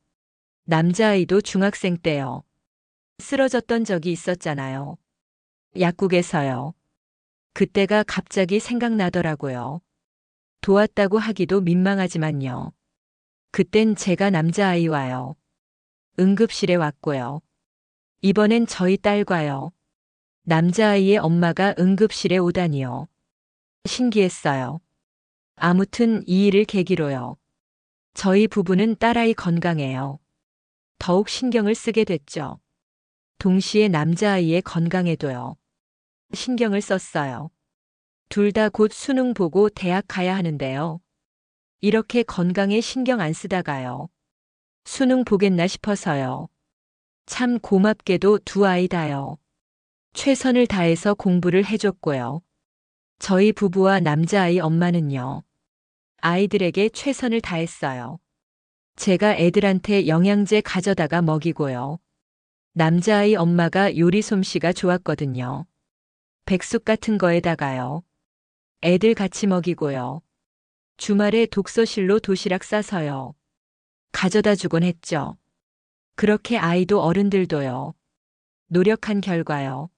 S1: 남자아이도 중학생 때요. 쓰러졌던 적이 있었잖아요. 약국에서요. 그때가 갑자기 생각나더라고요. 도왔다고 하기도 민망하지만요. 그땐 제가 남자아이와요. 응급실에 왔고요. 이번엔 저희 딸과요. 남자아이의 엄마가 응급실에 오다니요. 신기했어요. 아무튼 이 일을 계기로요. 저희 부부는 딸아이 건강에요. 더욱 신경을 쓰게 됐죠. 동시에 남자아이의 건강에도요. 신경을 썼어요. 둘 다 곧 수능 보고 대학 가야 하는데요. 이렇게 건강에 신경 안 쓰다가요. 수능 보겠나 싶어서요. 참 고맙게도 두 아이 다요. 최선을 다해서 공부를 해줬고요. 저희 부부와 남자아이 엄마는요. 아이들에게 최선을 다했어요. 제가 애들한테 영양제 가져다가 먹이고요. 남자아이 엄마가 요리 솜씨가 좋았거든요. 백숙 같은 거에다가요. 애들 같이 먹이고요. 주말에 독서실로 도시락 싸서요. 가져다 주곤 했죠. 그렇게 아이도 어른들도요. 노력한 결과요.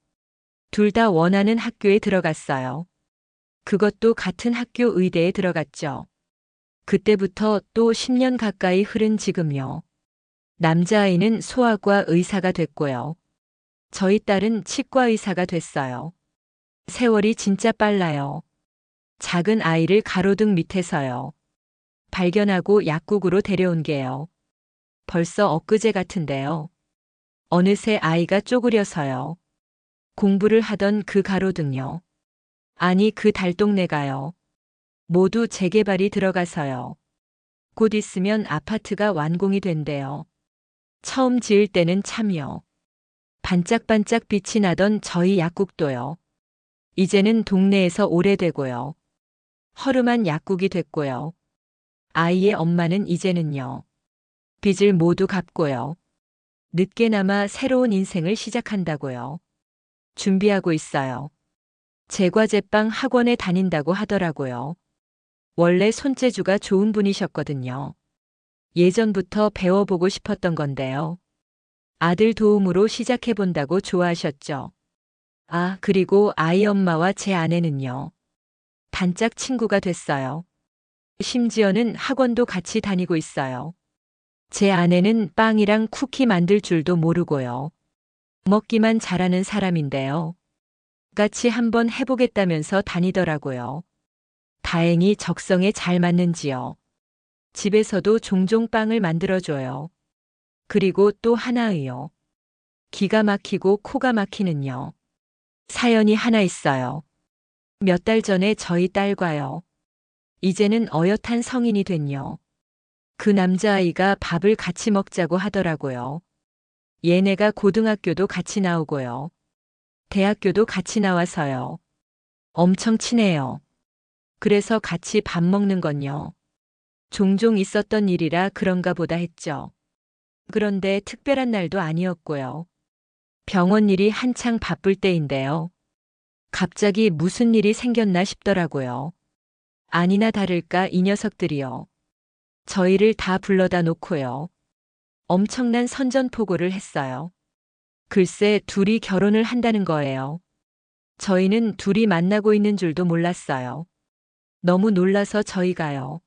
S1: 둘 다 원하는 학교에 들어갔어요. 그것도 같은 학교 의대에 들어갔죠. 그때부터 또 10년 가까이 흐른 지금요. 남자아이는 소아과 의사가 됐고요. 저희 딸은 치과 의사가 됐어요. 세월이 진짜 빨라요. 작은 아이를 가로등 밑에서요. 발견하고 약국으로 데려온 게요. 벌써 엊그제 같은데요. 어느새 아이가 쪼그려서요. 공부를 하던 그 가로등요. 아니 그 달동네가요. 모두 재개발이 들어가서요. 곧 있으면 아파트가 완공이 된대요. 처음 지을 때는 참요. 반짝반짝 빛이 나던 저희 약국도요. 이제는 동네에서 오래되고요. 허름한 약국이 됐고요. 아이의 엄마는 이제는요. 빚을 모두 갚고요. 늦게나마 새로운 인생을 시작한다고요. 준비하고 있어요. 제과제빵 학원에 다닌다고 하더라고요. 원래 손재주가 좋은 분이셨거든요. 예전부터 배워보고 싶었던 건데요. 아들 도움으로 시작해본다고 좋아하셨죠. 아, 그리고 아이 엄마와 제 아내는요. 단짝 친구가 됐어요. 심지어는 학원도 같이 다니고 있어요. 제 아내는 빵이랑 쿠키 만들 줄도 모르고요. 먹기만 잘하는 사람인데요. 같이 한번 해보겠다면서 다니더라고요. 다행히 적성에 잘 맞는지요. 집에서도 종종 빵을 만들어줘요. 그리고 또 하나의요. 기가 막히고 코가 막히는요. 사연이 하나 있어요. 몇 달 전에 저희 딸과요. 이제는 어엿한 성인이 된요. 그 남자아이가 밥을 같이 먹자고 하더라고요. 얘네가 고등학교도 같이 나오고요. 대학교도 같이 나와서요. 엄청 친해요. 그래서 같이 밥 먹는 건요. 종종 있었던 일이라 그런가 보다 했죠. 그런데 특별한 날도 아니었고요. 병원 일이 한창 바쁠 때인데요. 갑자기 무슨 일이 생겼나 싶더라고요. 아니나 다를까 이 녀석들이요. 저희를 다 불러다 놓고요. 엄청난 선전포고를 했어요. 글쎄 둘이 결혼을 한다는 거예요. 저희는 둘이 만나고 있는 줄도 몰랐어요. 너무 놀라서 저희가요.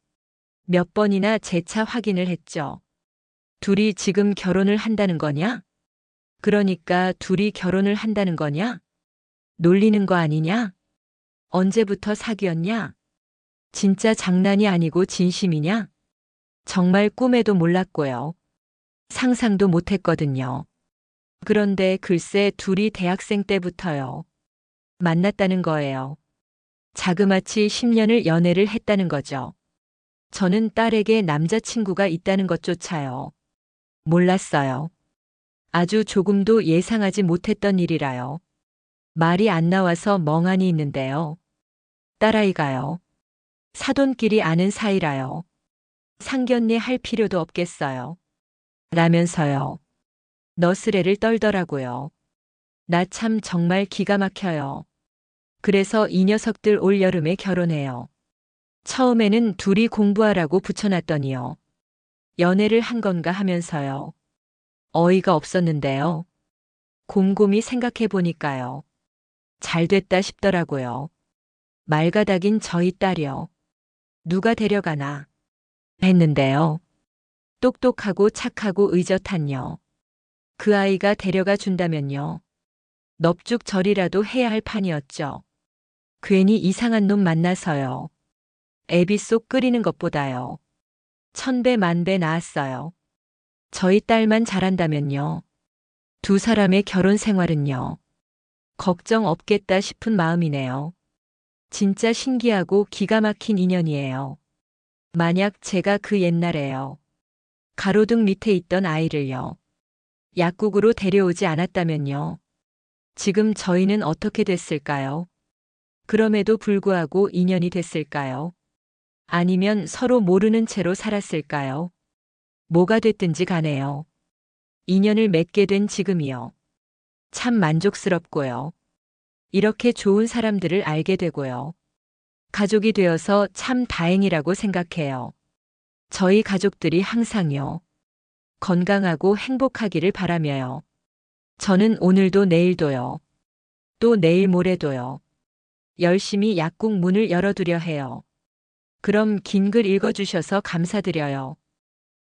S1: 몇 번이나 재차 확인을 했죠. 둘이 지금 결혼을 한다는 거냐? 그러니까 둘이 결혼을 한다는 거냐? 놀리는 거 아니냐? 언제부터 사귀었냐? 진짜 장난이 아니고 진심이냐? 정말 꿈에도 몰랐고요. 상상도 못했거든요. 그런데 글쎄 둘이 대학생 때부터요. 만났다는 거예요. 자그마치 10년을 연애를 했다는 거죠. 저는 딸에게 남자친구가 있다는 것조차요. 몰랐어요. 아주 조금도 예상하지 못했던 일이라요. 말이 안 나와서 멍하니 있는데요. 딸아이가요. 사돈끼리 아는 사이라요. 상견례 할 필요도 없겠어요. 라면서요. 너스레를 떨더라고요. 나 참 정말 기가 막혀요. 그래서 이 녀석들 올 여름에 결혼해요. 처음에는 둘이 공부하라고 붙여놨더니요. 연애를 한 건가 하면서요. 어이가 없었는데요. 곰곰이 생각해 보니까요. 잘 됐다 싶더라고요. 말가닥인 저희 딸이요. 누가 데려가나 했는데요. 똑똑하고 착하고 의젓한요. 그 아이가 데려가 준다면요. 넙죽절이라도 해야 할 판이었죠. 괜히 이상한 놈 만나서요. 애비 쏙 끓이는 것보다요. 천배 만배 나았어요. 저희 딸만 잘한다면요. 두 사람의 결혼 생활은요. 걱정 없겠다 싶은 마음이네요. 진짜 신기하고 기가 막힌 인연이에요. 만약 제가 그 옛날에요. 가로등 밑에 있던 아이를요. 약국으로 데려오지 않았다면요. 지금 저희는 어떻게 됐을까요? 그럼에도 불구하고 인연이 됐을까요? 아니면 서로 모르는 채로 살았을까요? 뭐가 됐든지 가네요. 인연을 맺게 된 지금이요. 참 만족스럽고요. 이렇게 좋은 사람들을 알게 되고요. 가족이 되어서 참 다행이라고 생각해요. 저희 가족들이 항상요. 건강하고 행복하기를 바라며요. 저는 오늘도 내일도요. 또 내일 모레도요. 열심히 약국 문을 열어두려 해요. 그럼 긴 글 읽어주셔서 감사드려요.